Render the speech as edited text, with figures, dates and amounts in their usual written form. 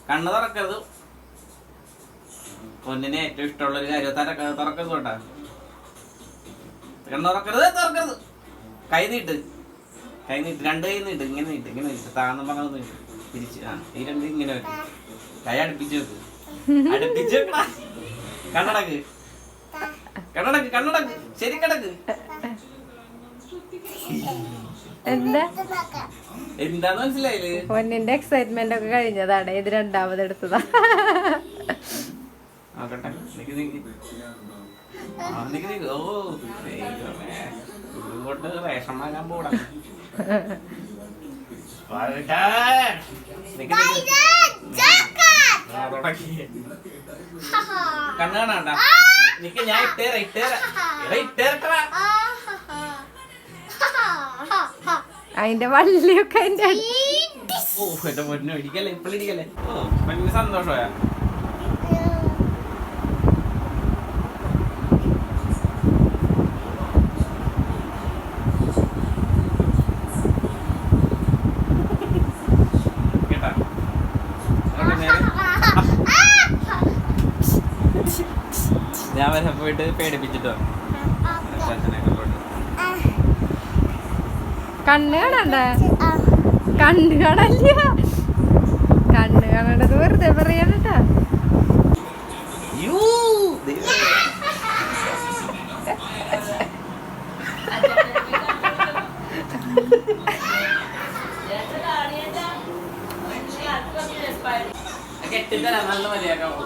കണ്ണ് തുറക്കരുത്. പൊന്നിന് ഏറ്റവും ഇഷ്ടമുള്ള ഒരു കാര്യം തുറക്കരുത് കേട്ടാ. കണ്ണ് തുറക്കരുത്. കൈ നീട്ട്, രണ്ട് കൈ നീട്ട്. ഇങ്ങനെ നീട്ട് താന്ന് പറഞ്ഞു നീട്ട് തിരിച്ച്. ഈ രണ്ട് ഇങ്ങനെ വെക്കും. കൈ അടുപ്പിച്ച് വെക്ക്. കണ്ണടക്ക്. ശരി കിടക്ക്. എന്താന്ന് മനസ്സിലായില്ലേ? പൊന്നിന്റെ എക്സൈറ്റ്മെന്റ് ഒക്കെ കഴിഞ്ഞതാണ്. ഇത് രണ്ടാമത് എടുത്തതാ. നോക്കട്ടെ. ഓ ഇങ്ങോട്ട് റേഷൻ വാങ്ങാൻ പോടാ. കണ്ണ് കാണാണ്ട. നിക്ക് ഞാൻ ഇട്ടേരട്ടാ. അതിന്റെ വള്ളിയൊക്കെ ഓ എന്റെ പൊന്നു ഇടിക്കല്ലേ, ഇപ്പഴിടിക്കല്ലേ. ഓ ഭയങ്കര സന്തോഷമായ. ഞാൻ വരെ പോയിട്ട് പേടിപ്പിച്ചിട്ടോ. കണ്ണ് കാണണ്ട, കണ്ണ് കാണണ്ടത് വെറുതെ പറയാനട്ടാ. കെട്ടിത്തരാ നല്ല മതിയാക്കാവോ.